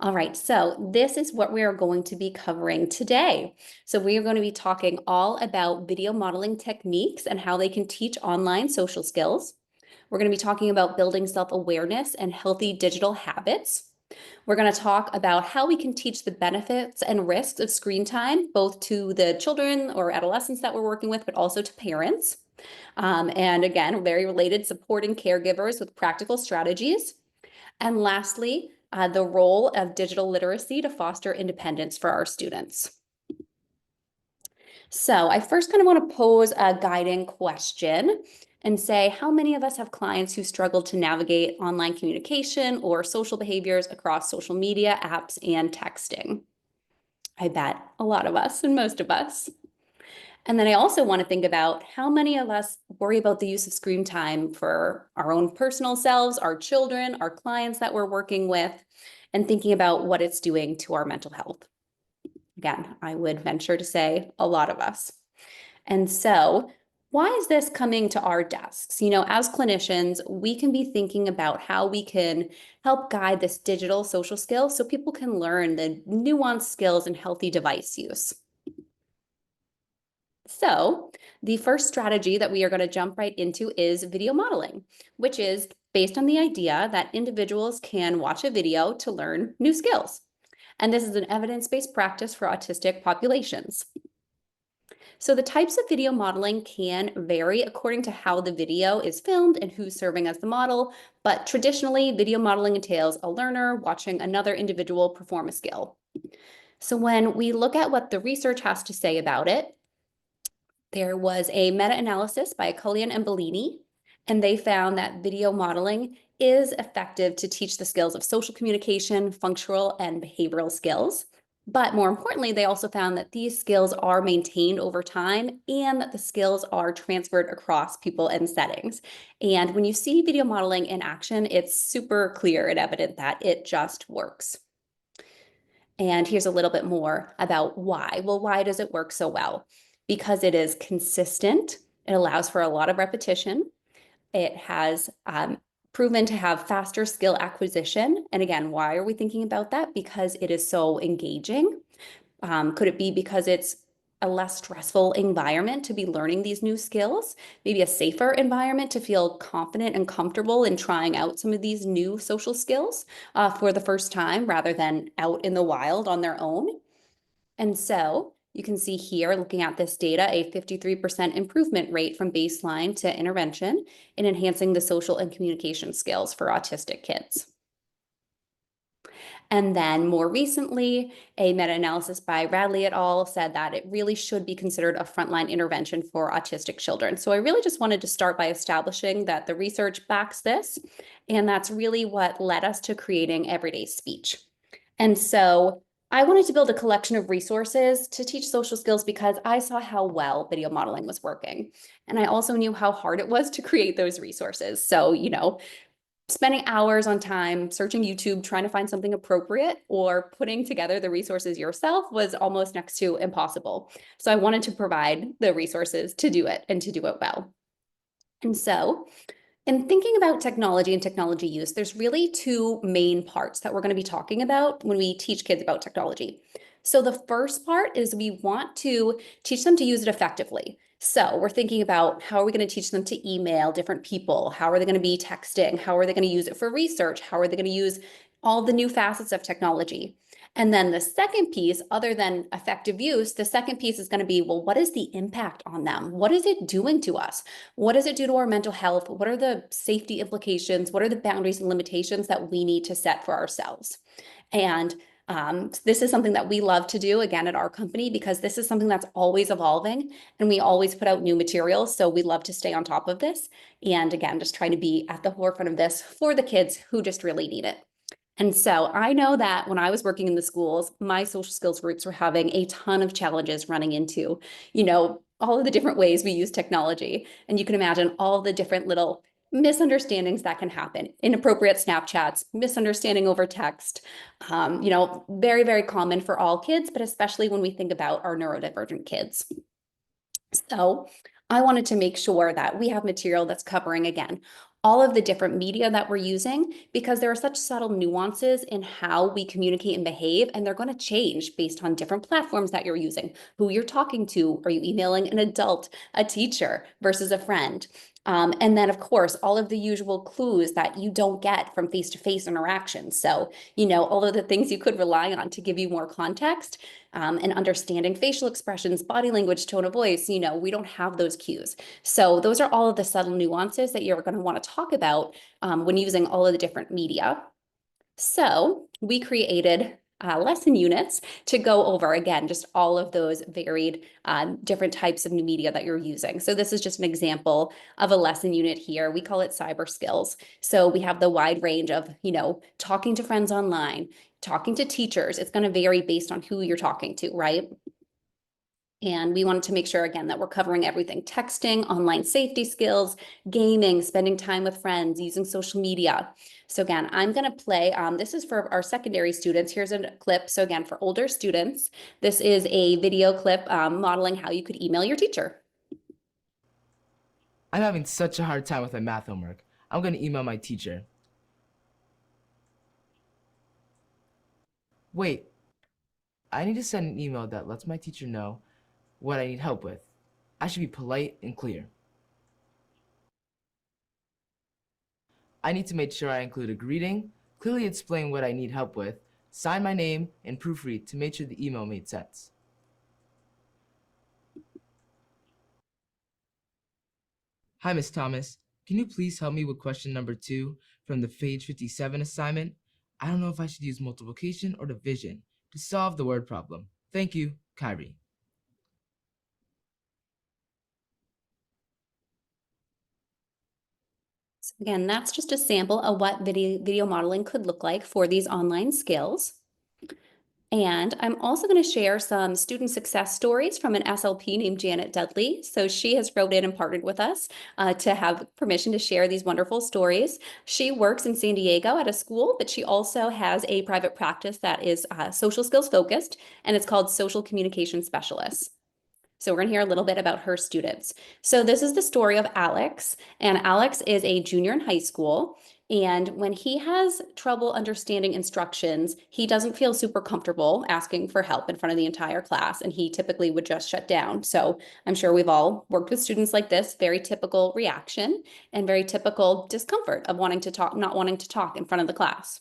All right, so this is what we are going to be covering today. So we are going to be talking all about video modeling techniques and how they can teach online social skills. We're going to be talking about building self-awareness and healthy digital habits. We're going to talk about how we can teach the benefits and risks of screen time, both to the children or adolescents that we're working with, but also to parents. And again, very related, supporting caregivers with practical strategies. And lastly, the role of digital literacy to foster independence for our students. So I first kind of want to pose a guiding question and say, how many of us have clients who struggle to navigate online communication or social behaviors across social media, apps, and texting? I bet a lot of us and most of us. And then I also want to think about how many of us worry about the use of screen time for our own personal selves, our children, our clients that we're working with, and thinking about what it's doing to our mental health. Again, I would venture to say a lot of us. And so, why is this coming to our desks? As clinicians, we can be thinking about how we can help guide this digital social skill so people can learn the nuanced skills in healthy device use. So the first strategy that we are going to jump right into is video modeling, which is based on the idea that individuals can watch a video to learn new skills. And this is an evidence-based practice for autistic populations. So the types of video modeling can vary according to how the video is filmed and who's serving as the model, but traditionally, video modeling entails a learner watching another individual perform a skill. So when we look at what the research has to say about it, there was a meta-analysis by Cullion and Bellini, and they found that video modeling is effective to teach the skills of social communication, functional and behavioral skills. But more importantly, they also found that these skills are maintained over time and that the skills are transferred across people and settings. And when you see video modeling in action, it's super clear and evident that it just works. And here's a little bit more about why. Well, why does it work so well? Because it is consistent, it allows for a lot of repetition, it has proven to have faster skill acquisition. And again, why are we thinking about that? Because it is so engaging. Could it be because it's a less stressful environment to be learning these new skills? Maybe a safer environment to feel confident and comfortable in trying out some of these new social skills for the first time rather than out in the wild on their own. And so you can see here, looking at this data, a 53% improvement rate from baseline to intervention in enhancing the social and communication skills for autistic kids. And then more recently, a meta-analysis by Radley et al. Said that it really should be considered a frontline intervention for autistic children. So I really just wanted to start by establishing that the research backs this, and that's really what led us to creating Everyday Speech. And so I wanted to build a collection of resources to teach social skills because I saw how well video modeling was working. And I also knew how hard it was to create those resources. So, spending hours on time searching YouTube, trying to find something appropriate, or putting together the resources yourself was almost next to impossible. So I wanted to provide the resources to do it and to do it well. And so in thinking about technology and technology use, there's really two main parts that we're going to be talking about when we teach kids about technology. So the first part is we want to teach them to use it effectively. So we're thinking about how are we going to teach them to email different people? How are they going to be texting? How are they going to use it for research? How are they going to use all the new facets of technology? And then the second piece, other than effective use, the second piece is going to be, well, what is the impact on them? What is it doing to us? What does it do to our mental health? What are the safety implications? What are the boundaries and limitations that we need to set for ourselves? And this is something that we love to do, again, at our company, because this is something that's always evolving and we always put out new materials. So we love to stay on top of this. And again, just trying to be at the forefront of this for the kids who just really need it. And so I know that when I was working in the schools, my social skills groups were having a ton of challenges running into, all of the different ways we use technology. And you can imagine all the different little misunderstandings that can happen, inappropriate Snapchats, misunderstanding over text, very, very common for all kids, but especially when we think about our neurodivergent kids. So I wanted to make sure that we have material that's covering, again, all of the different media that we're using, because there are such subtle nuances in how we communicate and behave, and they're going to change based on different platforms that you're using, who you're talking to. Are you emailing an adult, a teacher versus a friend? And then, of course, all of the usual clues that you don't get from face-to-face interactions. So, all of the things you could rely on to give you more context, and understanding facial expressions, body language, tone of voice, we don't have those cues. So those are all of the subtle nuances that you're going to want to talk about when using all of the different media. So we created lesson units to go over, again, just all of those varied different types of new media that you're using. So this is just an example of a lesson unit here. We call it cyber skills. So we have the wide range of, talking to friends online, talking to teachers. It's going to vary based on who you're talking to, right? And we wanted to make sure, again, that we're covering everything: texting, online safety skills, gaming, spending time with friends, using social media. So again, I'm going to play, this is for our secondary students. Here's a clip. So again, for older students, this is a video clip modeling how you could email your teacher. I'm having such a hard time with my math homework. I'm going to email my teacher. Wait, I need to send an email that lets my teacher know what I need help with. I should be polite and clear. I need to make sure I include a greeting, clearly explain what I need help with, sign my name, and proofread to make sure the email made sense. Hi, Miss Thomas. Can you please help me with question number 2 from the page 57 assignment? I don't know if I should use multiplication or division to solve the word problem. Thank you, Kyrie. So again, that's just a sample of what video modeling could look like for these online skills. And I'm also going to share some student success stories from an SLP named Janet Dudley. So she has wrote in and partnered with us to have permission to share these wonderful stories. She works in San Diego at a school, but she also has a private practice that is social skills focused, and it's called Social Communication Specialists. So we're going to hear a little bit about her students. So this is the story of Alex, and Alex is a junior in high school. And when he has trouble understanding instructions, he doesn't feel super comfortable asking for help in front of the entire class, and he typically would just shut down. So I'm sure we've all worked with students like this, very typical reaction and very typical discomfort of wanting to talk, not wanting to talk in front of the class.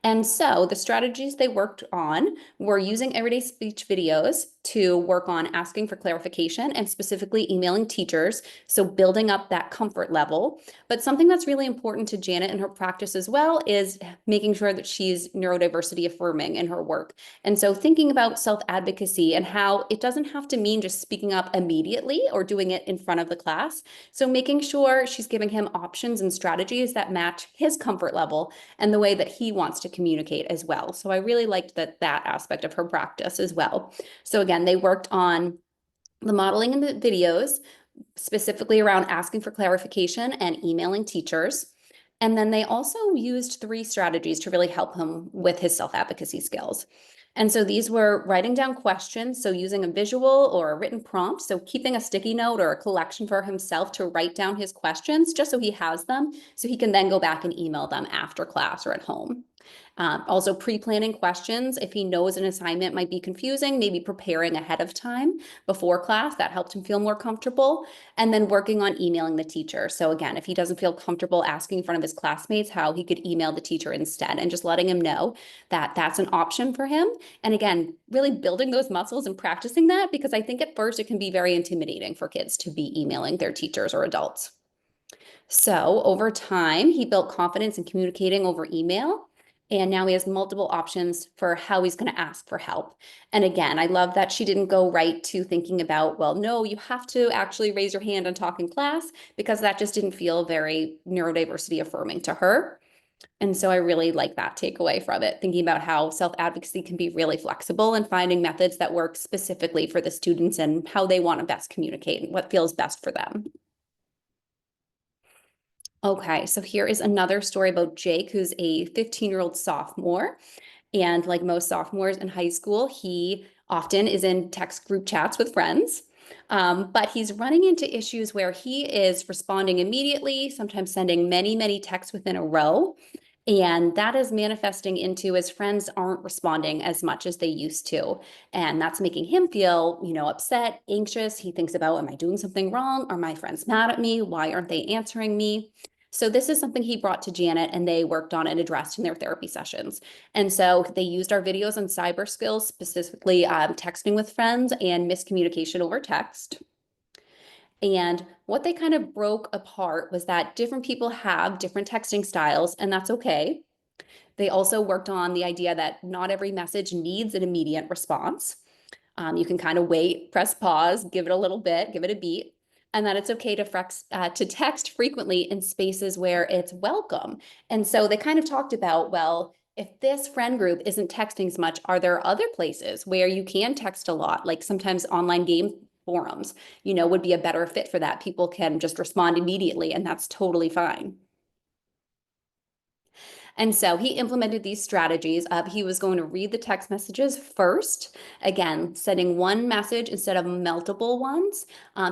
And so the strategies they worked on were using everyday speech videos to work on asking for clarification and specifically emailing teachers. So building up that comfort level. But something that's really important to Janet in her practice as well is making sure that she's neurodiversity affirming in her work. And so thinking about self-advocacy and how it doesn't have to mean just speaking up immediately or doing it in front of the class. So making sure she's giving him options and strategies that match his comfort level and the way that he wants to communicate as well. So I really liked that aspect of her practice as well. So again, they worked on the modeling in the videos, specifically around asking for clarification and emailing teachers. And then they also used 3 strategies to really help him with his self-advocacy skills. And so these were writing down questions, so using a visual or a written prompt, so keeping a sticky note or a collection for himself to write down his questions, just so he has them, so he can then go back and email them after class or at home. Also pre-planning questions. If he knows an assignment might be confusing, maybe preparing ahead of time before class, that helped him feel more comfortable. And then working on emailing the teacher. So again, if he doesn't feel comfortable asking in front of his classmates, how he could email the teacher instead, and just letting him know that that's an option for him. And again, really building those muscles and practicing that, because I think at first it can be very intimidating for kids to be emailing their teachers or adults. So over time, he built confidence in communicating over email. And now he has multiple options for how he's going to ask for help. And again, I love that she didn't go right to thinking about, well, no, you have to actually raise your hand and talk in class, because that just didn't feel very neurodiversity affirming to her. And so I really like that takeaway from it, thinking about how self-advocacy can be really flexible and finding methods that work specifically for the students and how they want to best communicate and what feels best for them. Okay, so here is another story about Jake, who's a 15-year-old sophomore. And like most sophomores in high school, he often is in text group chats with friends. But he's running into issues where he is responding immediately, sometimes sending many, many texts within a row. And that is manifesting into his friends aren't responding as much as they used to. And that's making him feel, upset, anxious. He thinks about, am I doing something wrong? Are my friends mad at me? Why aren't they answering me? So this is something he brought to Janet and they worked on and addressed in their therapy sessions. And so they used our videos on cyber skills, specifically texting with friends and miscommunication over text. And what they kind of broke apart was that different people have different texting styles, and that's okay. They also worked on the idea that not every message needs an immediate response. You can kind of wait, press pause, give it a little bit, give it a beat, and that it's okay to text frequently in spaces where it's welcome. And so they kind of talked about, well, if this friend group isn't texting as much, are there other places where you can text a lot? Like sometimes online game forums, would be a better fit for that. People can just respond immediately, and that's totally fine. And so he implemented these strategies of he was going to read the text messages first, again, sending one message instead of multiple ones.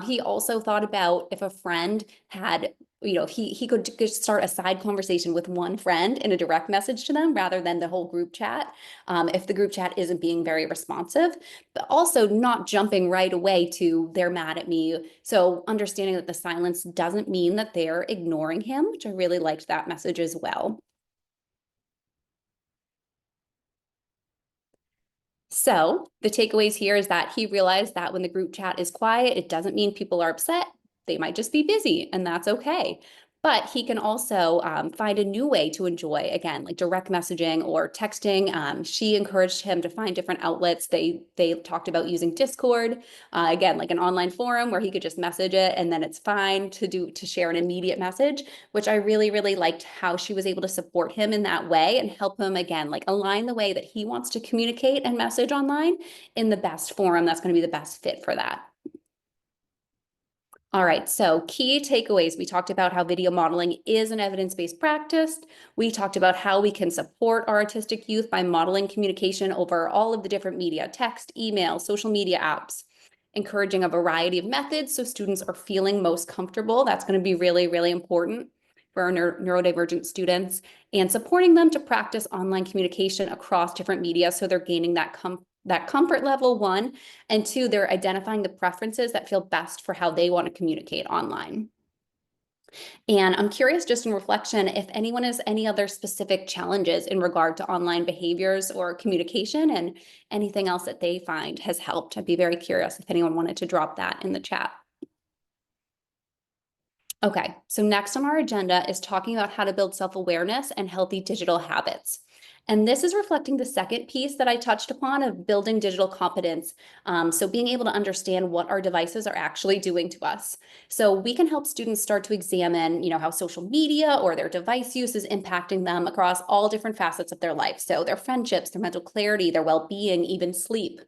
He also thought about if a friend had, he could just start a side conversation with one friend in a direct message to them rather than the whole group chat, if the group chat isn't being very responsive, but also not jumping right away to they're mad at me. So understanding that the silence doesn't mean that they're ignoring him, which I really liked that message as well. So the takeaways here is that he realized that when the group chat is quiet, it doesn't mean people are upset. They might just be busy, and that's okay. But he can also find a new way to enjoy, again, like direct messaging or texting. She encouraged him to find different outlets. They talked about using Discord, again, like an online forum where he could just message it, and then it's fine to share an immediate message, which I really, really liked how she was able to support him in that way and help him, again, like align the way that he wants to communicate and message online in the best forum that's going to be the best fit for that. All right, so key takeaways. We talked about how video modeling is an evidence-based practice. We talked about how we can support our autistic youth by modeling communication over all of the different media, text, email, social media apps, encouraging a variety of methods so students are feeling most comfortable. That's going to be really, really important for our neurodivergent students, and supporting them to practice online communication across different media so they're gaining that comfort level, one, and two, they're identifying the preferences that feel best for how they want to communicate online. And I'm curious, just in reflection, if anyone has any other specific challenges in regard to online behaviors or communication and anything else that they find has helped. I'd be very curious if anyone wanted to drop that in the chat. Okay, so next on our agenda is talking about how to build self-awareness and healthy digital habits. And this is reflecting the second piece that I touched upon of building digital competence. So being able to understand what our devices are actually doing to us. So we can help students start to examine, how social media or their device use is impacting them across all different facets of their life. So their friendships, their mental clarity, their well-being, even sleep.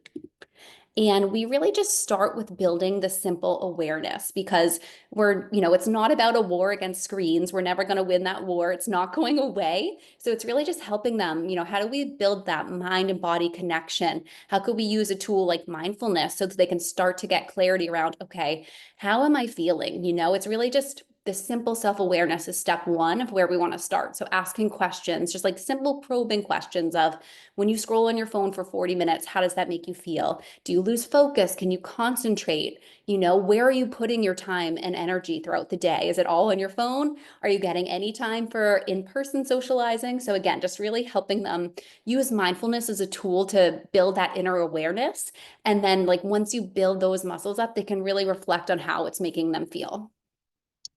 And we really just start with building the simple awareness because it's not about a war against screens. We're never going to win that war. It's not going away. So it's really just helping them, how do we build that mind and body connection? How could we use a tool like mindfulness so that they can start to get clarity around, okay, how am I feeling? It's really just this simple self-awareness is step one of where we want to start. So asking questions, just like simple probing questions of when you scroll on your phone for 40 minutes, how does that make you feel? Do you lose focus? Can you concentrate? Where are you putting your time and energy throughout the day? Is it all on your phone? Are you getting any time for in-person socializing? So again, just really helping them use mindfulness as a tool to build that inner awareness. And then like once you build those muscles up, they can really reflect on how it's making them feel.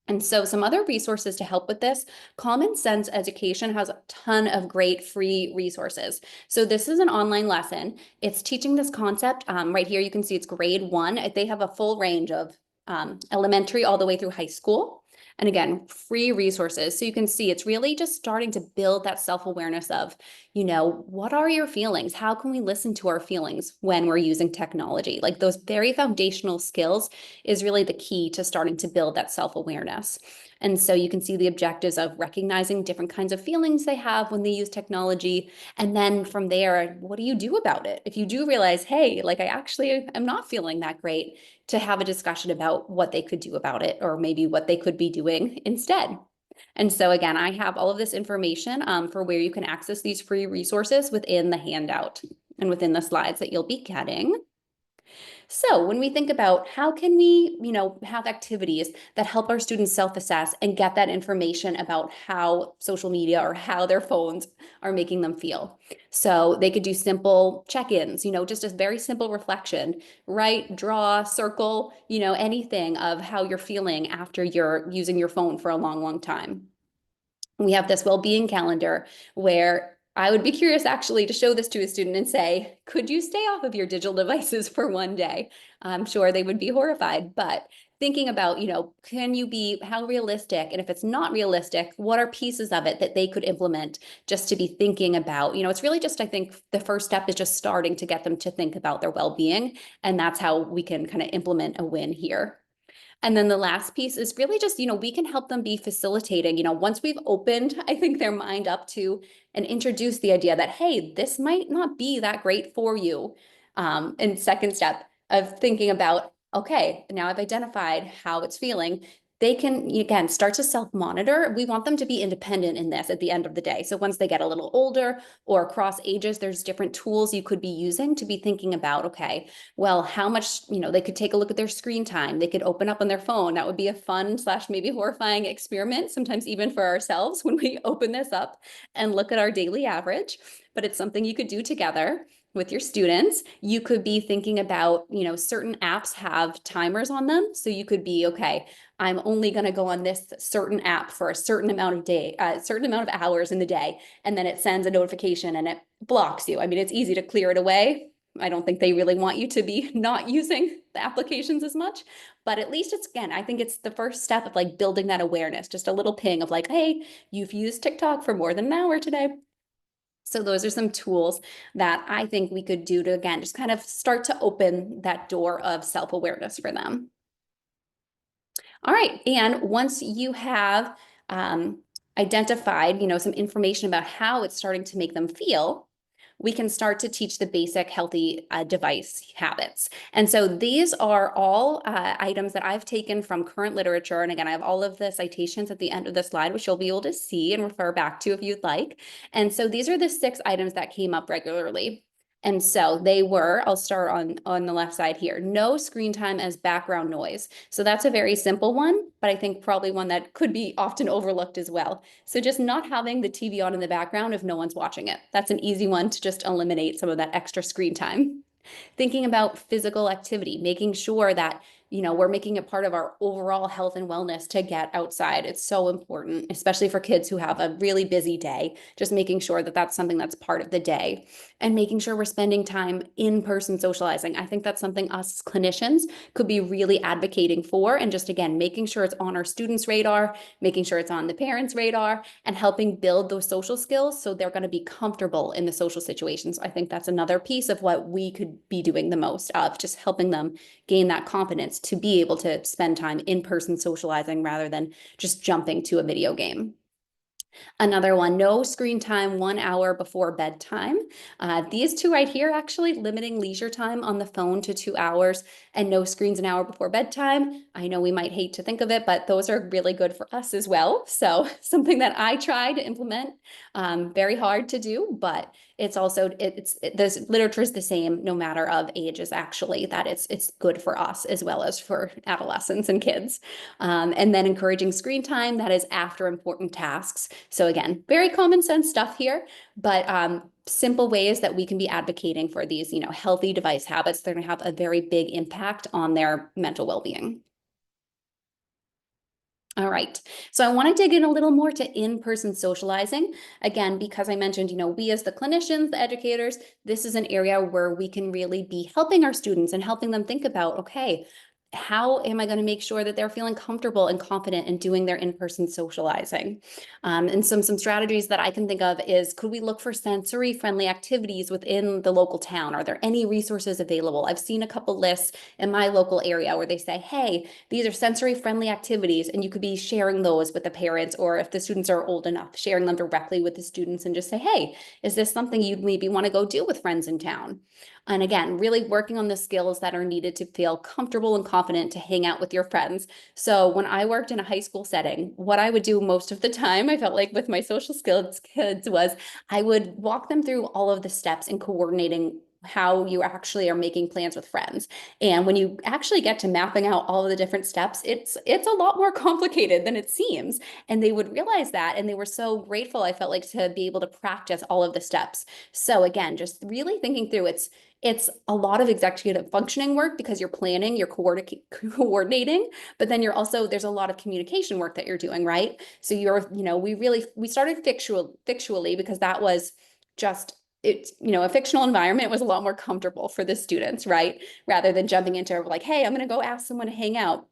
And so some other resources to help with this, Common Sense Education has a ton of great free resources. So this is an online lesson. It's teaching this concept. Right here, you can see it's grade 1. They have a full range of elementary all the way through high school. And again, free resources. So you can see it's really just starting to build that self-awareness of, what are your feelings? How can we listen to our feelings when we're using technology? Like those very foundational skills is really the key to starting to build that self-awareness. And so you can see the objectives of recognizing different kinds of feelings they have when they use technology. And then from there, what do you do about it? If you do realize, hey, like I actually am not feeling that great, to have a discussion about what they could do about it, or maybe what they could be doing instead. And so again, I have all of this information for where you can access these free resources within the handout and within the slides that you'll be getting. So when we think about how can we, have activities that help our students self-assess and get that information about how social media or how their phones are making them feel. So they could do simple check-ins, just a very simple reflection, write, draw, circle, anything of how you're feeling after you're using your phone for a long, long time. We have this well-being calendar where I would be curious actually to show this to a student and say, could you stay off of your digital devices for one day? I'm sure they would be horrified, but thinking about, can you be, how realistic? And if it's not realistic, what are pieces of it that they could implement just to be thinking about? It's really just, I think the first step is just starting to get them to think about their well-being. And that's how we can kind of implement a win here. And then the last piece is really just, we can help them be facilitating, once we've opened, I think, their mind up to and introduced the idea that, hey, this might not be that great for you. And second step of thinking about, okay, now I've identified how it's feeling. They can, again, start to self-monitor. We want them to be independent in this at the end of the day. So once they get a little older or across ages, there's different tools you could be using to be thinking about, okay, well, how much, they could take a look at their screen time. They could open up on their phone. That would be a fun / maybe horrifying experiment, sometimes even for ourselves when we open this up and look at our daily average. But it's something you could do together with your students. You could be thinking about, certain apps have timers on them. So you could be, okay, I'm only going to go on this certain app for a certain amount of hours in the day. And then it sends a notification and it blocks you. I mean, it's easy to clear it away. I don't think they really want you to be not using the applications as much, but at least it's, again, I think it's the first step of like building that awareness, just a little ping of like, hey, you've used TikTok for more than an hour today. So those are some tools that I think we could do to, again, just kind of start to open that door of self-awareness for them. All right, and once you have identified, some information about how it's starting to make them feel, we can start to teach the basic healthy device habits. And so these are all items that I've taken from current literature. And again, I have all of the citations at the end of the slide, which you'll be able to see and refer back to if you'd like. And so these are the 6 items that came up regularly. And so they were, I'll start on the left side here, no screen time as background noise. So that's a very simple one, but I think probably one that could be often overlooked as well. So just not having the TV on in the background if no one's watching it. That's an easy one to just eliminate some of that extra screen time. Thinking about physical activity, making sure that, we're making it part of our overall health and wellness to get outside. It's so important, especially for kids who have a really busy day, just making sure that that's something that's part of the day and making sure we're spending time in-person socializing. I think that's something us as clinicians could be really advocating for, and just, again, making sure it's on our students' radar, making sure it's on the parents' radar, and helping build those social skills so they're going to be comfortable in the social situations. I think that's another piece of what we could be doing the most of, just helping them gain that confidence to be able to spend time in-person socializing rather than just jumping to a video game. Another one, no screen time 1 hour before bedtime. These 2 right here, actually limiting leisure time on the phone to 2 hours and no screens an hour before bedtime. I know we might hate to think of it, but those are really good for us as well. So something that I try to implement, very hard to do, but it's also, this literature is the same no matter of ages, actually, that it's good for us as well as for adolescents and kids. And then encouraging screen time that is after important tasks. So again, very common sense stuff here, but simple ways that we can be advocating for these, healthy device habits. They're going to have a very big impact on their mental well-being. All right, so I want to dig in a little more to in-person socializing. Again, because I mentioned, we as the clinicians, the educators, this is an area where we can really be helping our students and helping them think about, okay, how am I going to make sure that they're feeling comfortable and confident in doing their in-person socializing? And some strategies that I can think of is, could we look for sensory friendly activities within the local town? Are there any resources available? I've seen a couple lists in my local area where they say, hey, these are sensory friendly activities, and you could be sharing those with the parents, or if the students are old enough, sharing them directly with the students and just say, hey, is this something you'd maybe want to go do with friends in town? And again, really working on the skills that are needed to feel comfortable and confident to hang out with your friends. So when I worked in a high school setting, what I would do most of the time, I felt like with my social skills kids, was I would walk them through all of the steps in coordinating how you actually are making plans with friends. And when you actually get to mapping out all of the different steps, it's a lot more complicated than it seems. And they would realize that, and they were so grateful, I felt like, to be able to practice all of the steps. So again, just really thinking through, it's a lot of executive functioning work because you're planning, you're coordinating, but then there's a lot of communication work that you're doing, right? So we started fictually because that was just, a fictional environment was a lot more comfortable for the students, right? Rather than jumping into like, hey, I'm going to go ask someone to hang out.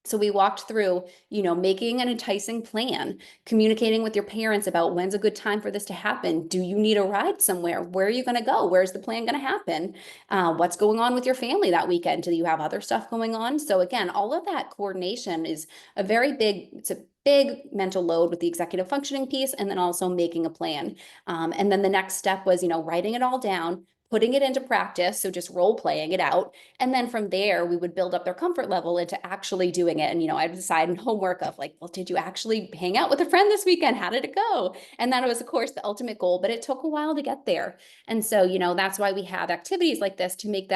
So we walked through, making an enticing plan, communicating with your parents about when's a good time for this to happen. Do you need a ride somewhere? Where are you going to go? Where's the plan going to happen? What's going on with your family that weekend? Do you have other stuff going on? So again, all of that coordination is it's a big mental load with the executive functioning piece, and then also making a plan. And then the next step was, writing it all down, putting it into practice. So just role playing it out. And then from there, we would build up their comfort level into actually doing it. And, I'd decide in homework of like, well, did you actually hang out with a friend this weekend? How did it go? And that was, of course, the ultimate goal, but it took a while to get there. And so, that's why we have activities like this to make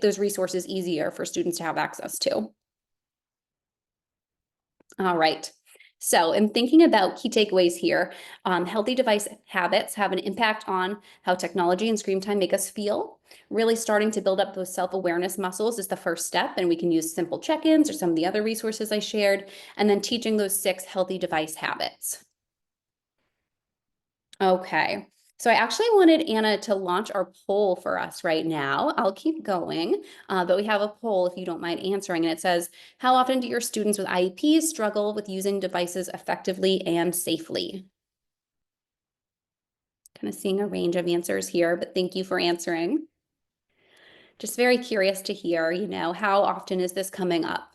those resources easier for students to have access to. All right. So in thinking about key takeaways here, healthy device habits have an impact on how technology and screen time make us feel. Really starting to build up those self-awareness muscles is the first step, and we can use simple check-ins or some of the other resources I shared, and then teaching those 6 healthy device habits. Okay. So I actually wanted Anna to launch our poll for us right now. I'll keep going, but we have a poll if you don't mind answering. And it says, how often do your students with IEPs struggle with using devices effectively and safely? Kind of seeing a range of answers here, but thank you for answering. Just very curious to hear, how often is this coming up?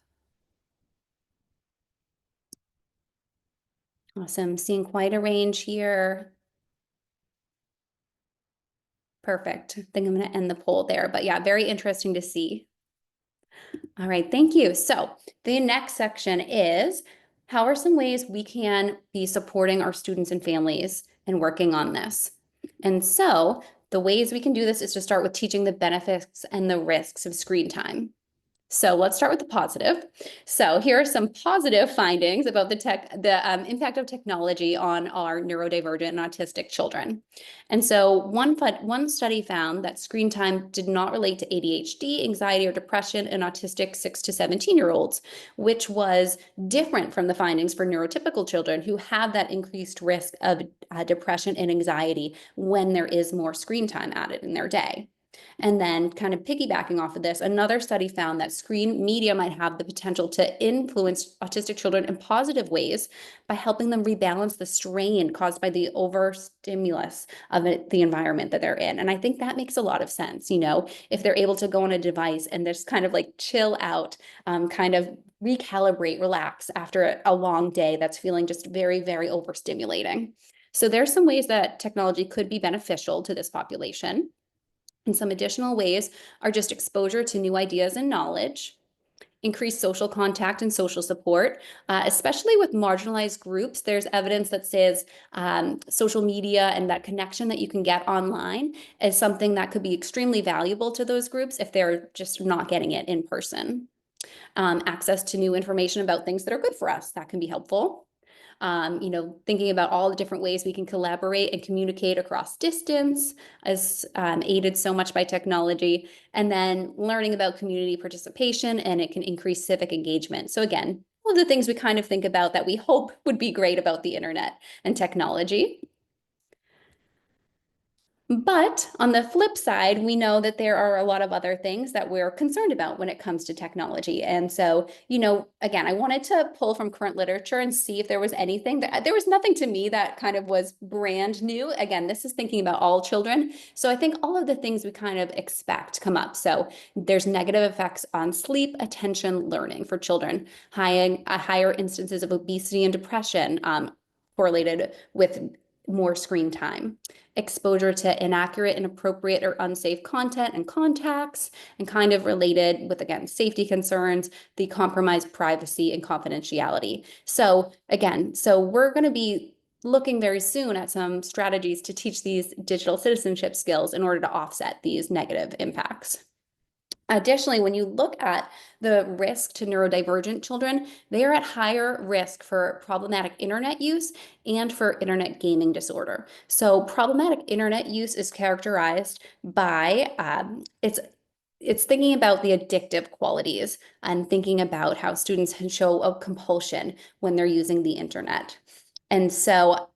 Awesome. Seeing quite a range here. Perfect. I think I'm going to end the poll there, but yeah, very interesting to see. All right, thank you. So the next section is, how are some ways we can be supporting our students and families and working on this? And so the ways we can do this is to start with teaching the benefits and the risks of screen time. So let's start with the positive. So here are some positive findings about the impact of technology on our neurodivergent and autistic children. And so one study found that screen time did not relate to ADHD, anxiety, or depression in autistic 6 to 17-year-olds, which was different from the findings for neurotypical children who have that increased risk of depression and anxiety when there is more screen time added in their day. And then kind of piggybacking off of this, another study found that screen media might have the potential to influence autistic children in positive ways by helping them rebalance the strain caused by the overstimulus of the environment that they're in. And I think that makes a lot of sense, if they're able to go on a device and just kind of like chill out, kind of recalibrate, relax after a long day that's feeling just very, very overstimulating. So there's some ways that technology could be beneficial to this population. And some additional ways are just exposure to new ideas and knowledge, increased social contact and social support, especially with marginalized groups. There's evidence that says social media and that connection that you can get online is something that could be extremely valuable to those groups if they're just not getting it in person. Access to new information about things that are good for us, that can be helpful. Thinking about all the different ways we can collaborate and communicate across distance is aided so much by technology. And then learning about community participation, and it can increase civic engagement. So again, all of the things we kind of think about that we hope would be great about the internet and technology. But on the flip side, we know that there are a lot of other things that we're concerned about when it comes to technology. And so, again, I wanted to pull from current literature and see if there was anything that there was nothing to me that kind of was brand new. Again, this is thinking about all children. So I think all of the things we kind of expect come up. So there's negative effects on sleep, attention, learning for children, higher instances of obesity and depression, correlated with more screen time, exposure to inaccurate, inappropriate, or unsafe content and contacts, and kind of related with, again, safety concerns, the compromised privacy and confidentiality. So again, we're going to be looking very soon at some strategies to teach these digital citizenship skills in order to offset these negative impacts. Additionally, when you look at the risk to neurodivergent children, they are at higher risk for problematic internet use and for internet gaming disorder. So problematic internet use is characterized by it's thinking about the addictive qualities and thinking about how students can show a compulsion when they're using the internet. And so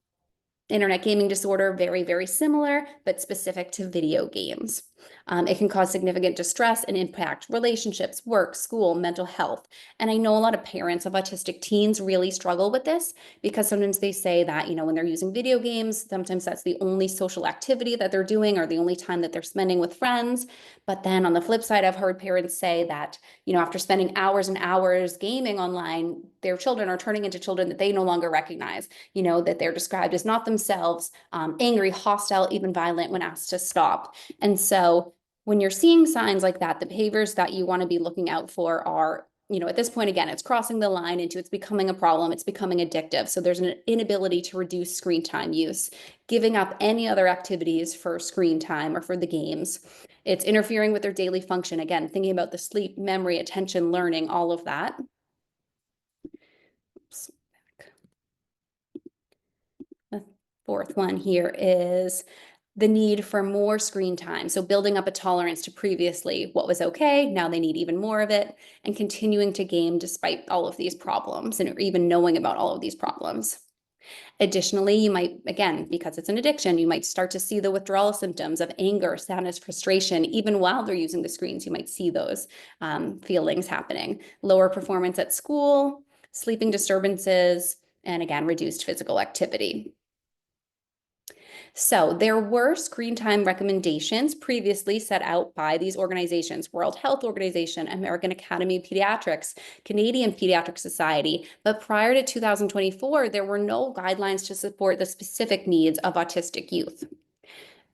internet gaming disorder, very, very similar, but specific to video games. It can cause significant distress and impact relationships, work, school, mental health. And I know a lot of parents of autistic teens really struggle with this because sometimes they say that, when they're using video games, sometimes that's the only social activity that they're doing or the only time that they're spending with friends. But then on the flip side, I've heard parents say that, after spending hours and hours gaming online, their children are turning into children that they no longer recognize, that they're described as not themselves, angry, hostile, even violent when asked to stop. And so when you're seeing signs like that, the behaviors that you want to be looking out for are, at this point, again, it's crossing the line into it's becoming a problem, it's becoming addictive. So there's an inability to reduce screen time use, giving up any other activities for screen time or for the games. It's interfering with their daily function. Again, thinking about the sleep, memory, attention, learning, all of that. Oops. The fourth one here is the need for more screen time. So building up a tolerance to previously what was okay, now they need even more of it, and continuing to game despite all of these problems and even knowing about all of these problems. Additionally, you might, again, because it's an addiction, you might start to see the withdrawal symptoms of anger, sadness, frustration, even while they're using the screens. You might see those feelings happening. Lower performance at school, sleeping disturbances, and again, reduced physical activity. So there were screen time recommendations previously set out by these organizations, World Health Organization, American Academy of Pediatrics, Canadian Pediatric Society. But prior to 2024, there were no guidelines to support the specific needs of autistic youth.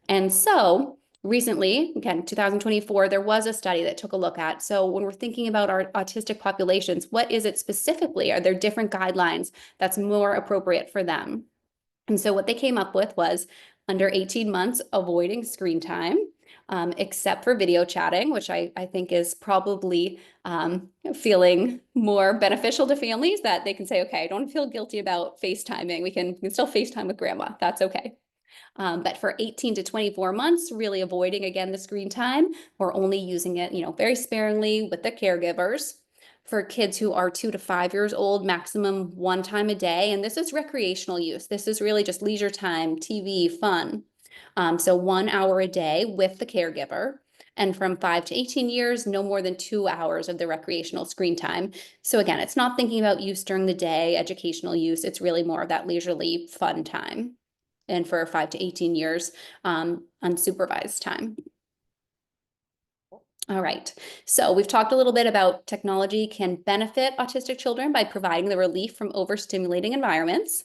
And so recently, again, 2024, there was a study that took a look at. So when we're thinking about our autistic populations, what is it specifically? Are there different guidelines that's more appropriate for them? And so what they came up with was under 18 months, avoiding screen time, except for video chatting, which I think is probably feeling more beneficial to families, that they can say, okay, I don't feel guilty about FaceTiming. We can still FaceTime with grandma. That's okay. But for 18 to 24 months, really avoiding, again, the screen time, or only using it, very sparingly with the caregivers. For kids who are 2 to 5 years old, maximum one time a day. And this is recreational use. This is really just leisure time, TV, fun. So 1 hour a day with the caregiver. And from 5 to 18 years, no more than 2 hours of the recreational screen time. So again, it's not thinking about use during the day, educational use. It's really more of that leisurely fun time. And for 5 to 18 years, unsupervised time. All right, so we've talked a little bit about technology can benefit autistic children by providing the relief from overstimulating environments,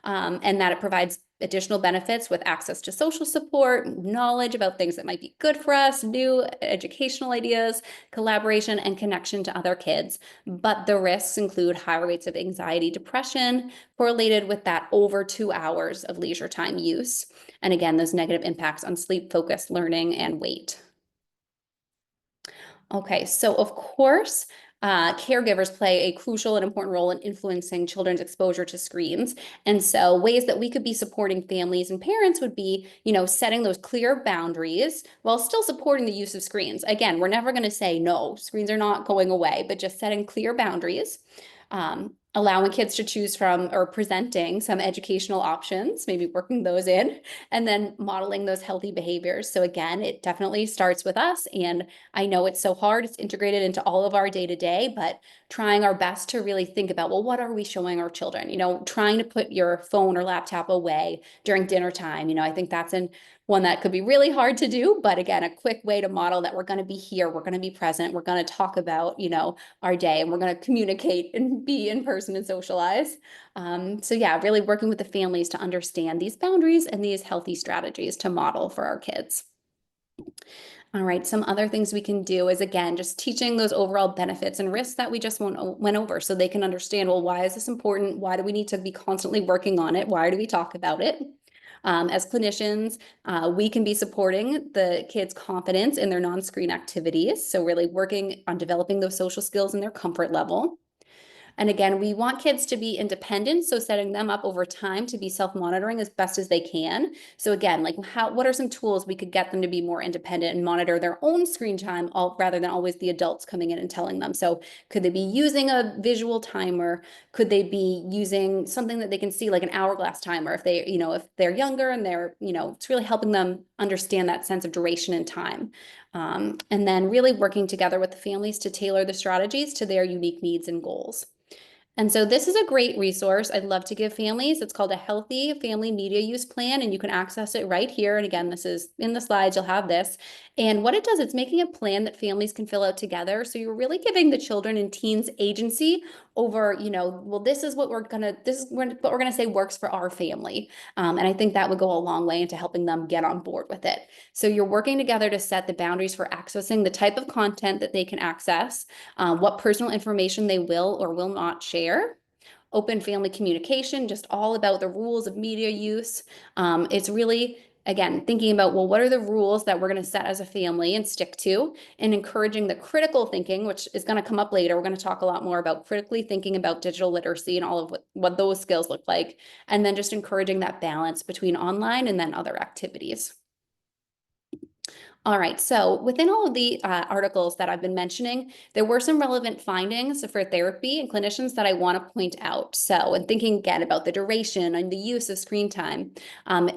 and that it provides additional benefits with access to social support, knowledge about things that might be good for us, new educational ideas, collaboration, and connection to other kids. But the risks include higher rates of anxiety, depression, correlated with that over 2 hours of leisure time use. And again, those negative impacts on sleep, focus, learning, and weight. Okay, so of course, caregivers play a crucial and important role in influencing children's exposure to screens. And so ways that we could be supporting families and parents would be, setting those clear boundaries while still supporting the use of screens. Again, we're never going to say no, screens are not going away, but just setting clear boundaries. allowing kids to choose from or presenting some educational options, maybe working those in, and then modeling those healthy behaviors. So again, it definitely starts with us. And I know it's so hard, it's integrated into all of our day to day, but trying our best to really think about, well, what are we showing our children? Trying to put your phone or laptop away during dinner time. I think that's one that could be really hard to do, but again, a quick way to model that we're going to be here, we're going to be present, we're going to talk about, our day, and we're going to communicate and be in person and socialize. So yeah, really working with the families to understand these boundaries and these healthy strategies to model for our kids. All right, some other things we can do is, again, just teaching those overall benefits and risks that we just went over so they can understand, well, why is this important? Why do we need to be constantly working on it? Why do we talk about it? As clinicians, we can be supporting the kids' confidence in their non-screen activities. So really working on developing those social skills and their comfort level. And again, we want kids to be independent, so setting them up over time to be self-monitoring as best as they can. So again, like what are some tools we could get them to be more independent and monitor their own screen time rather than always the adults coming in and telling them? So could they be using a visual timer? Could they be using something that they can see, like an hourglass timer, if they're younger and it's really helping them understand that sense of duration and time. And then really working together with the families to tailor the strategies to their unique needs and goals. And so this is a great resource I'd love to give families. It's called a Healthy Family Media Use Plan, and you can access it right here. And again, this is in the slides, you'll have this. And what it does, it's making a plan that families can fill out together. So you're really giving the children and teens agency over, well, this is what we're gonna say works for our family. And I think that would go a long way into helping them get on board with it. So you're working together to set the boundaries for accessing the type of content that they can access, what personal information they will or will not share, open family communication, just all about the rules of media use. It's really, again, thinking about, well, what are the rules that we're going to set as a family and stick to, and encouraging the critical thinking, which is going to come up later. We're going to talk a lot more about critically thinking about digital literacy and all of what those skills look like. And then just encouraging that balance between online and then other activities. All right, so within all of the articles that I've been mentioning, there were some relevant findings for therapy and clinicians that I want to point out. So, and thinking again about the duration and the use of screen time.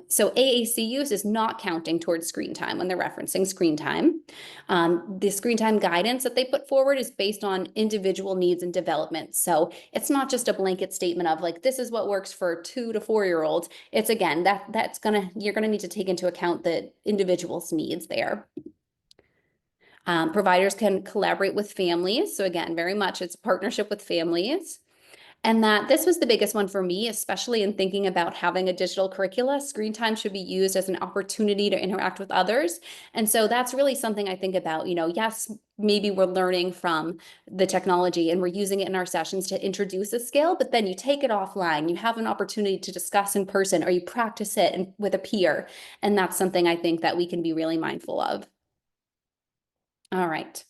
So AAC use is not counting towards screen time when they're referencing screen time. The screen time guidance that they put forward is based on individual needs and development. So it's not just a blanket statement of like, this is what works for 2 to 4-year-olds. It's again, you're gonna need to take into account the individual's needs there. Providers can collaborate with families. So again, very much it's a partnership with families. And that this was the biggest one for me, especially in thinking about having a digital curricula. Screen time should be used as an opportunity to interact with others. And so that's really something I think about, yes, maybe we're learning from the technology and we're using it in our sessions to introduce a skill, but then you take it offline, you have an opportunity to discuss in person, or you practice it with a peer. And that's something I think that we can be really mindful of. All right.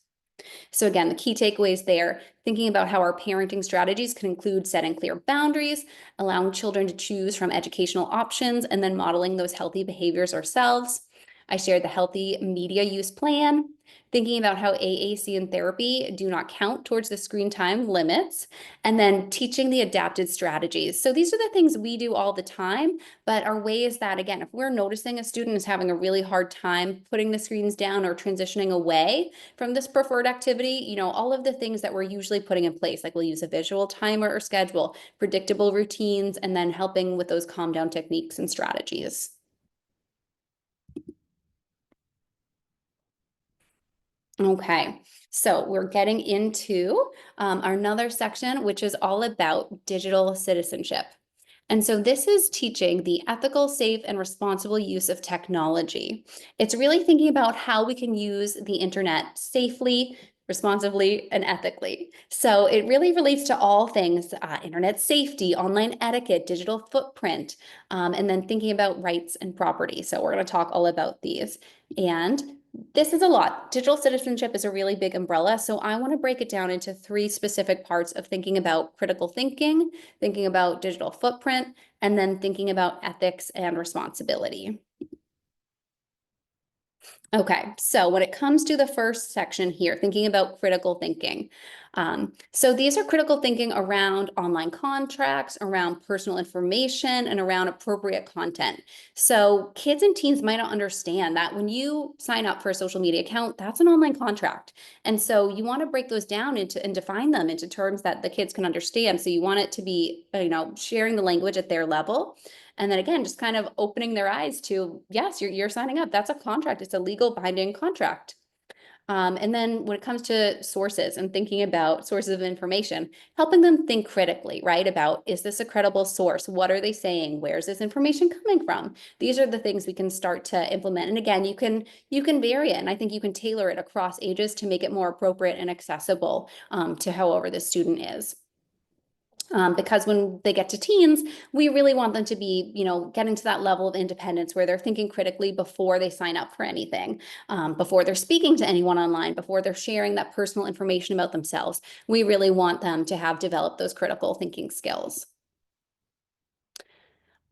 So again, the key takeaways there, thinking about how our parenting strategies can include setting clear boundaries, allowing children to choose from educational options, and then modeling those healthy behaviors ourselves. I shared the healthy media use plan, thinking about how AAC and therapy do not count towards the screen time limits, and then teaching the adapted strategies. So these are the things we do all the time, but are ways that, again, if we're noticing a student is having a really hard time putting the screens down or transitioning away from this preferred activity, all of the things that we're usually putting in place, like we'll use a visual timer or schedule, predictable routines, and then helping with those calm down techniques and strategies. Okay, so we're getting into another section, which is all about digital citizenship. And so this is teaching the ethical, safe, and responsible use of technology. It's really thinking about how we can use the internet safely, responsibly, and ethically. So it really relates to all things internet safety, online etiquette, digital footprint, and then thinking about rights and property. So we're going to talk all about these. And this is a lot. Digital citizenship is a really big umbrella. So I want to break it down into 3 specific parts of thinking about critical thinking, thinking about digital footprint, and then thinking about ethics and responsibility. Okay, so when it comes to the first section here, thinking about critical thinking. So these are critical thinking around online contracts, around personal information, and around appropriate content. So kids and teens might not understand that when you sign up for a social media account, that's an online contract. And so you want to break those down into and define them into terms that the kids can understand. So you want it to be, sharing the language at their level. And then again, just kind of opening their eyes to, yes, you're signing up. That's a contract. It's a legal binding contract. And then when it comes to sources and thinking about sources of information, helping them think critically, right? About, is this a credible source? What are they saying? Where's this information coming from? These are the things we can start to implement. And again, you can vary it, and I think you can tailor it across ages to make it more appropriate and accessible to however the student is. Because when they get to teens, we really want them to be, getting to that level of independence where they're thinking critically before they sign up for anything, before they're speaking to anyone online, before they're sharing that personal information about themselves. We really want them to have developed those critical thinking skills.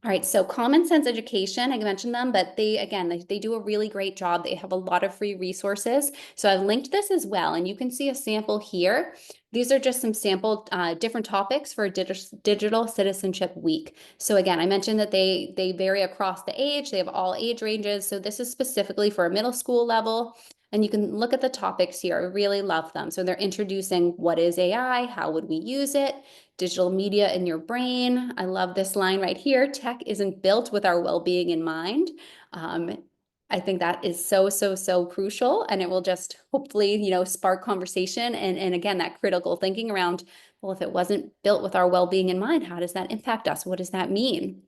All right, so Common Sense Education, I mentioned them, but they do a really great job. They have a lot of free resources. So I've linked this as well, and you can see a sample here. These are just some sample different topics for Digital Citizenship Week. So again, I mentioned that they vary across the age. They have all age ranges. So this is specifically for a middle school level. And you can look at the topics here. I really love them. So they're introducing what is AI, how would we use it, digital media in your brain. I love this line right here. Tech isn't built with our well-being in mind. I think that is so, so, so crucial, and it will just hopefully, spark conversation and again, that critical thinking around, well, if it wasn't built with our well-being in mind, how does that impact us? What does that mean?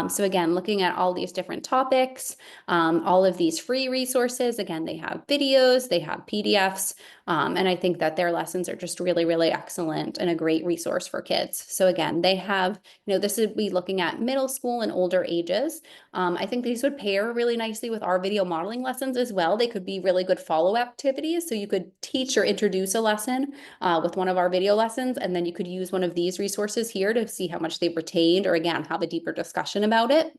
So again, looking at all these different topics, all of these free resources, again, they have videos, they have PDFs, and I think that their lessons are just really, really excellent and a great resource for kids. So again, they have, this would be looking at middle school and older ages. I think these would pair really nicely with our video modeling lessons as well. They could be really good follow activities. So you could teach or introduce a lesson with one of our video lessons, and then you could use one of these resources here to see how much they've retained, or again, have a deeper discussion about it.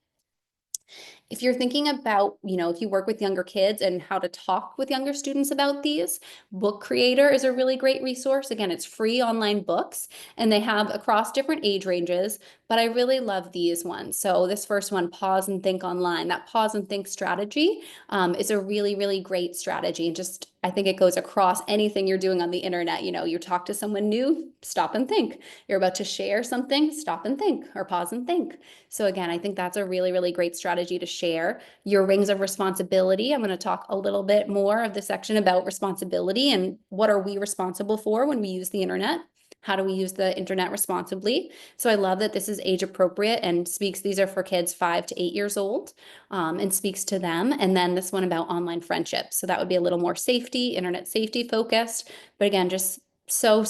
If you're thinking about, if you work with younger kids and how to talk with younger students about these, Book Creator is a really great resource. Again, it's free online books, and they have across different age ranges, but I really love these ones. So this first one, Pause and Think Online, that pause and think strategy is a really, really great strategy. And just, I think it goes across anything you're doing on the internet. You talk to someone new, stop and think. You're about to share something, stop and think, or pause and think. So again, I think that's a really, really great strategy to share. Your rings of responsibility. I'm going to talk a little bit more of the section about responsibility and what are we responsible for when we use the internet? How do we use the internet responsibly? So I love that this is age appropriate and these are for kids 5 to 8 years old, and speaks to them. And then this one about online friendships. So that would be a little more internet safety focused, but again, just so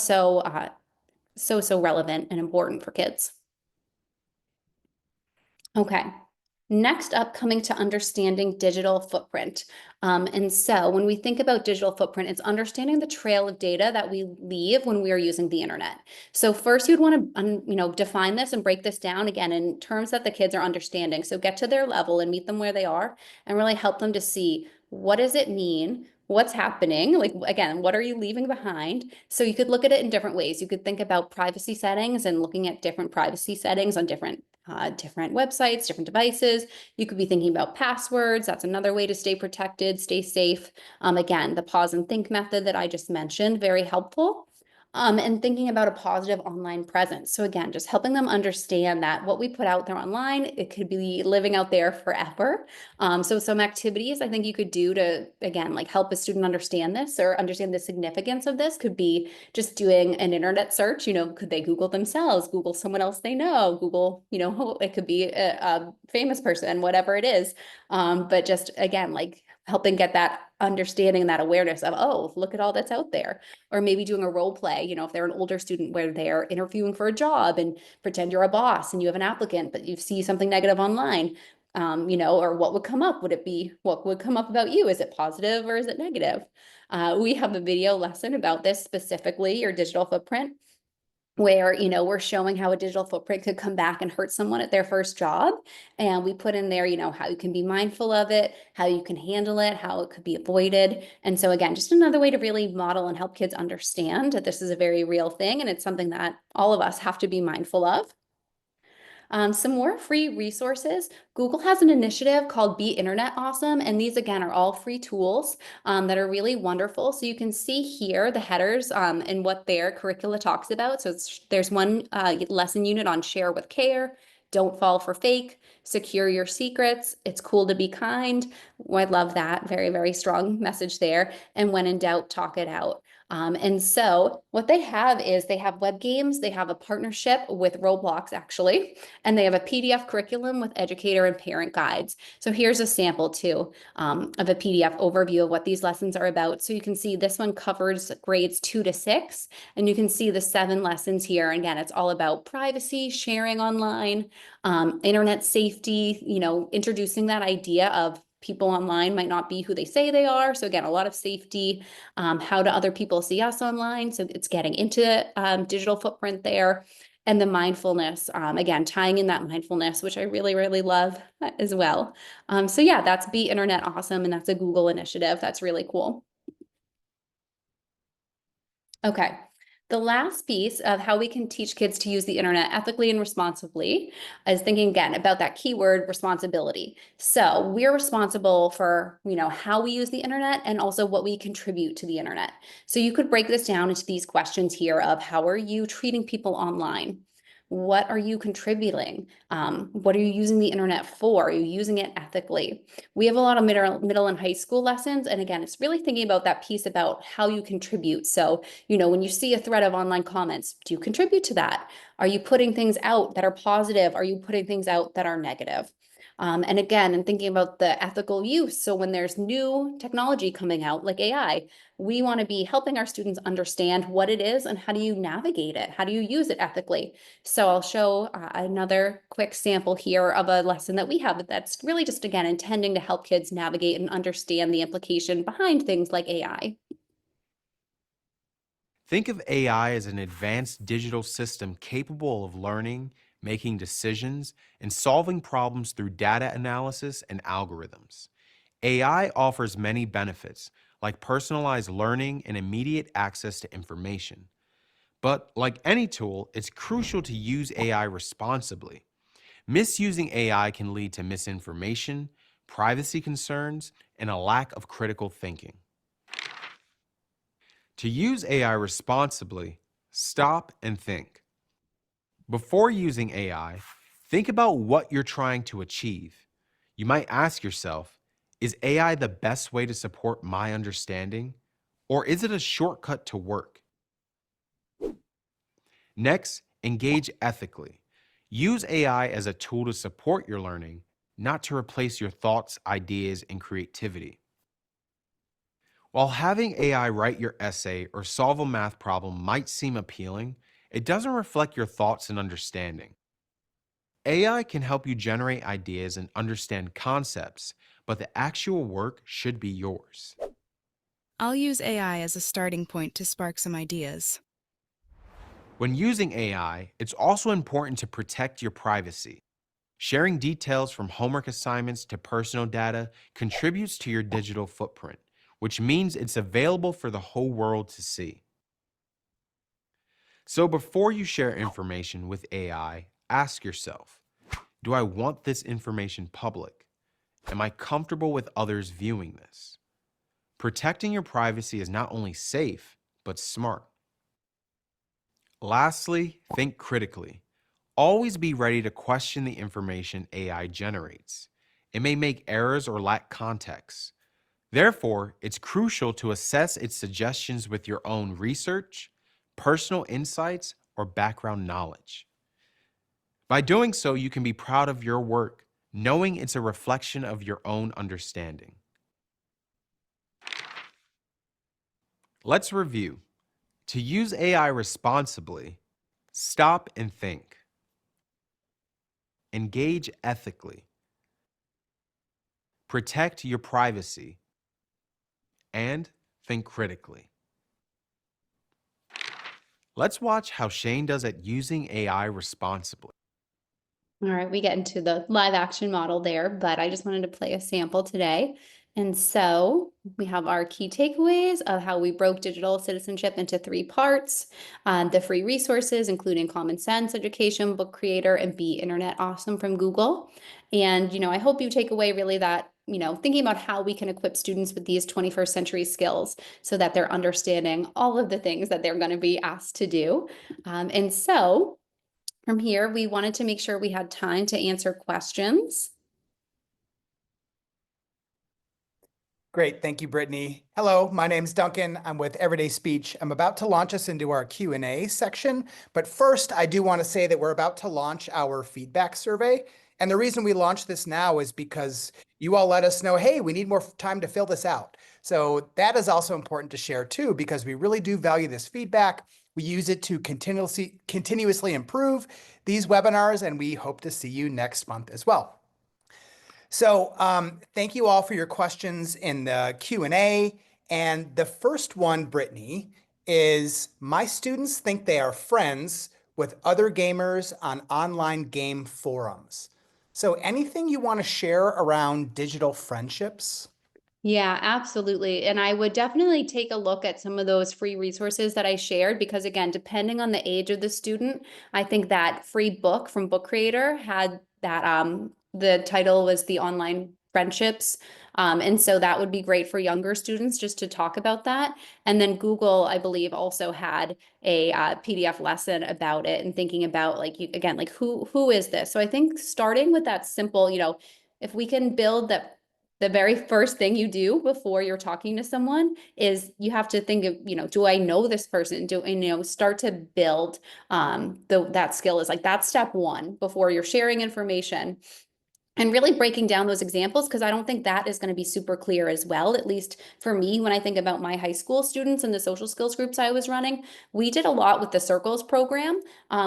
relevant and important for kids. Okay. Next up, coming to understanding digital footprint. And so when we think about digital footprint, it's understanding the trail of data that we leave when we are using the internet. So first you'd want to, define this and break this down again in terms that the kids are understanding. So get to their level and meet them where they are and really help them to see, what does it mean? What's happening? Like, again, what are you leaving behind? So you could look at it in different ways. You could think about privacy settings and looking at different privacy settings on different websites, different devices. You could be thinking about passwords. That's another way to stay protected, stay safe. Again, the pause and think method that I just mentioned, very helpful. And thinking about a positive online presence. So again, just helping them understand that what we put out there online, it could be living out there forever. So some activities I think you could do to, again, like help a student understand this or understand the significance of this could be just doing an internet search. Could they Google themselves, Google someone else they know, Google, it could be a famous person, whatever it is. But just, again, like helping get that understanding and that awareness of, oh, look at all that's out there. Or maybe doing a role play, if they're an older student where they're interviewing for a job and pretend you're a boss and you have an applicant, but you see something negative online, or what would come up? What would come up about you? Is it positive or is it negative? We have a video lesson about this specifically, your digital footprint. where, we're showing how a digital footprint could come back and hurt someone at their first job. And we put in there, how you can be mindful of it, how you can handle it, how it could be avoided. And so again, just another way to really model and help kids understand that this is a very real thing, and it's something that all of us have to be mindful of. Some more free resources. Google has an initiative called Be Internet Awesome, and these again are all free tools that are really wonderful. So you can see here the headers and what their curricula talks about. So there's one lesson unit on share with care, don't fall for fake, secure your secrets, it's cool to be kind. Oh, I love that. Very, very strong message there. And when in doubt, talk it out. And so what they have is they have web games, they have a partnership with Roblox actually, and they have a PDF curriculum with educator and parent guides. So here's a sample too of a PDF overview of what these lessons are about. So you can see this one covers grades 2 to 6, and you can see the 7 lessons here. Again, it's all about privacy, sharing online, internet safety, introducing that idea of people online might not be who they say they are. So again, a lot of safety, how do other people see us online? So it's getting into digital footprint there. And the mindfulness, again, tying in that mindfulness, which I really, really love as well. So yeah, that's Be Internet Awesome, and that's a Google initiative. That's really cool. Okay. The last piece of how we can teach kids to use the internet ethically and responsibly is thinking again about that keyword responsibility. So we're responsible for, how we use the internet and also what we contribute to the internet. So you could break this down into these questions here of how are you treating people online? What are you contributing? What are you using the internet for? Are you using it ethically? We have a lot of middle and high school lessons. And again, it's really thinking about that piece about how you contribute. So when you see a thread of online comments, do you contribute to that? Are you putting things out that are positive? Are you putting things out that are negative? And again, and thinking about the ethical use. So when there's new technology coming out, like AI, we want to be helping our students understand what it is and how do you navigate it? How do you use it ethically? So I'll show another quick sample here of a lesson that we have that's really just, again, intending to help kids navigate and understand the implication behind things like AI. Think of AI as an advanced digital system capable of learning, making decisions, and solving problems through data analysis and algorithms. AI offers many benefits, like personalized learning and immediate access to information. But like any tool, it's crucial to use AI responsibly. Misusing AI can lead to misinformation, privacy concerns, and a lack of critical thinking. To use AI responsibly, stop and think. Before using AI, think about what you're trying to achieve. You might ask yourself, is AI the best way to support my understanding? Or is it a shortcut to work? Next, engage ethically. Use AI as a tool to support your learning, not to replace your thoughts, ideas, and creativity. While having AI write your essay or solve a math problem might seem appealing, it doesn't reflect your thoughts and understanding. AI can help you generate ideas and understand concepts, but the actual work should be yours. I'll use AI as a starting point to spark some ideas. When using AI, it's also important to protect your privacy. Sharing details from homework assignments to personal data contributes to your digital footprint, which means it's available for the whole world to see. So before you share information with AI, ask yourself, do I want this information public? Am I comfortable with others viewing this? Protecting your privacy is not only safe, but smart. Lastly, think critically. Always be ready to question the information AI generates. It may make errors or lack context. Therefore, it's crucial to assess its suggestions with your own research, personal insights, or background knowledge. By doing so, you can be proud of your work, knowing it's a reflection of your own understanding. Let's review. To use AI responsibly, stop and think. Engage ethically. Protect your privacy. And think critically. Let's watch how Shane does it using AI responsibly. All right, we get into the live action model there, but I just wanted to play a sample today. And so we have our key takeaways of how we broke digital citizenship into 3 parts, the free resources, including Common Sense, Education, Book Creator, and Be Internet Awesome from Google. And, I hope you take away really that, thinking about how we can equip students with these 21st century skills so that they're understanding all of the things that they're going to be asked to do. And so from here, we wanted to make sure we had time to answer questions. Great, thank you, Brittany. Hello, my name's Duncan. I'm with Everyday Speech. I'm about to launch us into our Q&A section, but first I do want to say that we're about to launch our feedback survey. And the reason we launched this now is because you all let us know, hey, we need more time to fill this out. So that is also important to share too, because we really do value this feedback. We use it to continuously improve these webinars, and we hope to see you next month as well. So thank you all for your questions in the Q&A. And the first one, Brittany, is my students think they are friends with other gamers on online game forums. So anything you want to share around digital friendships? Yeah, absolutely. And I would definitely take a look at some of those free resources that I shared because, again, depending on the age of the student, I think that free book from Book Creator had that the title was The Online Friendships. And so that would be great for younger students just to talk about that. And then Google, I believe, also had a PDF lesson about it and thinking about again, like who is this? So I think starting with that simple, if we can build that the very first thing you do before you're talking to someone is you have to think of, do I know this person? Do I, start to build that skill is like that's step one before you're sharing information. And really breaking down those examples, because I don't think that is going to be super clear as well. At least for me, when I think about my high school students and the social skills groups I was running, we did a lot with the Circles program,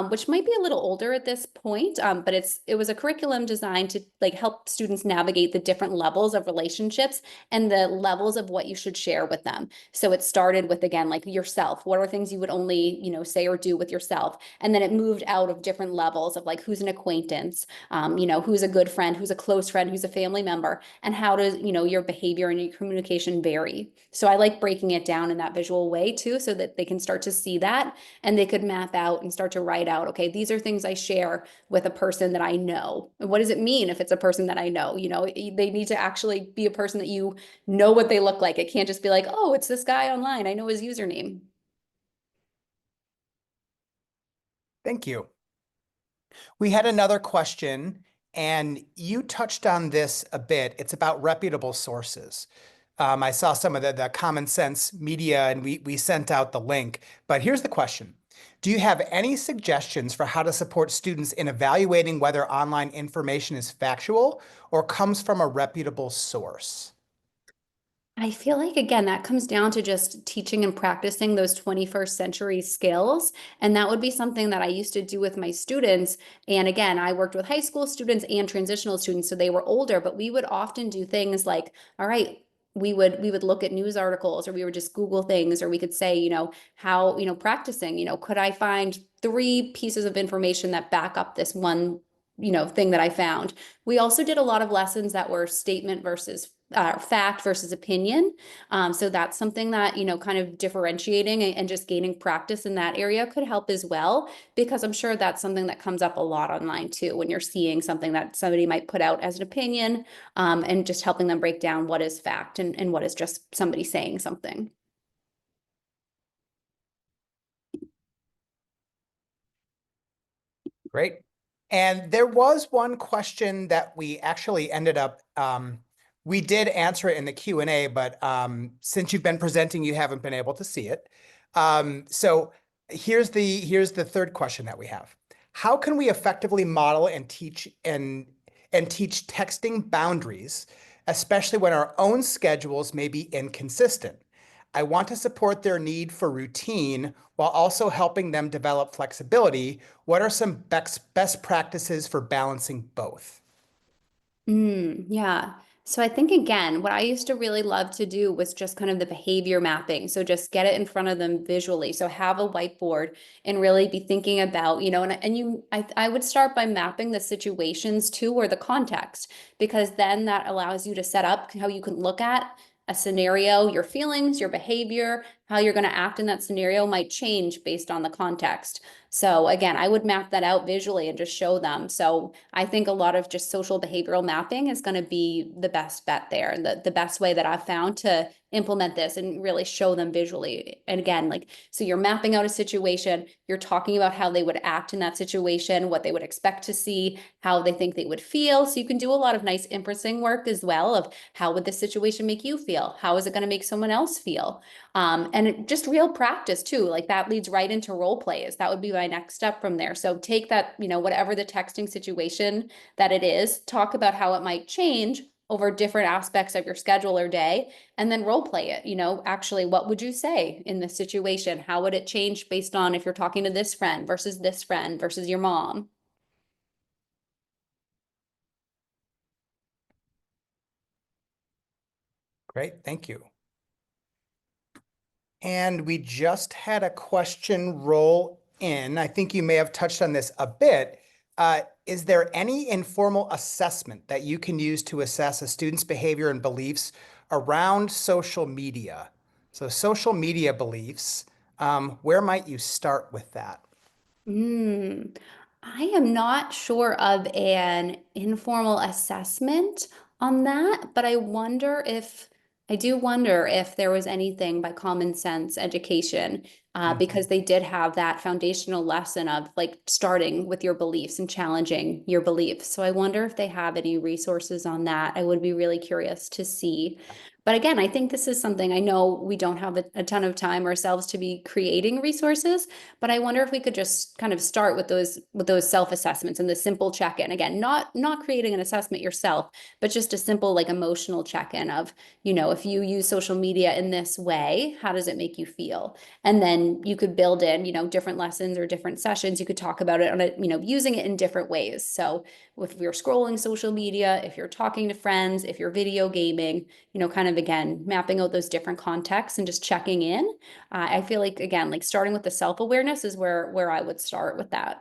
which might be a little older at this point, but it was a curriculum designed to help students navigate the different levels of relationships and the levels of what you should share with them. So it started with, again, like yourself. What are things you would only, say or do with yourself? And then it moved out of different levels of who's an acquaintance, who's a good friend, who's a close friend, who's a family member, and how does, your behavior and your communication vary. So I like breaking it down in that visual way too, so that they can start to see that and they could map out and start to write out, okay, these are things I share with a person that I know. And what does it mean if it's a person that I know? They need to actually be a person that you know what they look like. It can't just be like, oh, it's this guy online. I know his username. Thank you. We had another question, and you touched on this a bit. It's about reputable sources. I saw some of the Common Sense media, and we sent out the link. But here's the question. Do you have any suggestions for how to support students in evaluating whether online information is factual or comes from a reputable source? I feel like, again, that comes down to just teaching and practicing those 21st century skills. And that would be something that I used to do with my students. And again, I worked with high school students and transitional students, so they were older, but we would often do things like, all right, we would look at news articles, or we would just Google things, or we could say, how, practicing, could I find 3 pieces of information that back up this one, thing that I found. We also did a lot of lessons that were statement versus fact versus opinion. So that's something that, kind of differentiating and just gaining practice in that area could help as well, because I'm sure that's something that comes up a lot online too, when you're seeing something that somebody might put out as an opinion, and just helping them break down what is fact and what is just somebody saying something. Great. And there was one question that we actually ended up, we did answer it in the Q&A, but since you've been presenting, you haven't been able to see it. So here's the third question that we have. How can we effectively model and teach texting boundaries, especially when our own schedules may be inconsistent? I want to support their need for routine while also helping them develop flexibility. What are some best practices for balancing both? Yeah. So I think again, what I used to really love to do was just kind of the behavior mapping. So just get it in front of them visually. So have a whiteboard and really be thinking about, I would start by mapping the situations too, or the context, because then that allows you to set up how you can look at a scenario, your feelings, your behavior, how you're going to act in that scenario might change based on the context. So again, I would map that out visually and just show them. So I think a lot of just social behavioral mapping is going to be the best bet there. And the best way that I've found to implement this and really show them visually. And again, like, so you're mapping out a situation, you're talking about how they would act in that situation, what they would expect to see, how they think they would feel. So you can do a lot of nice inferencing work as well of how would this situation make you feel? How is it going to make someone else feel? Just real practice too, like that leads right into role plays. That would be my next step from there. So take that, whatever the texting situation that it is, talk about how it might change over different aspects of your schedule or day, and then role play it. Actually, what would you say in this situation? How would it change based on if you're talking to this friend versus your mom? Great, thank you. And we just had a question roll in. I think you may have touched on this a bit. Is there any informal assessment that you can use to assess a student's behavior and beliefs around social media? So social media beliefs, where might you start with that? I am not sure of an informal assessment on that, but I do wonder if there was anything by Common Sense Education, because they did have that foundational lesson of like starting with your beliefs and challenging your beliefs. So I wonder if they have any resources on that. I would be really curious to see. But again, I think this is something I know we don't have a ton of time ourselves to be creating resources, but I wonder if we could just kind of start with those self-assessments and the simple check-in. Again, not creating an assessment yourself, but just a simple like emotional check-in of, if you use social media in this way, how does it make you feel? And then you could build in, different lessons or different sessions. You could talk about it on using it in different ways. So if you're scrolling social media, if you're talking to friends, if you're video gaming, kind of again, mapping out those different contexts and just checking in. I feel like, again, like starting with the self-awareness is where I would start with that.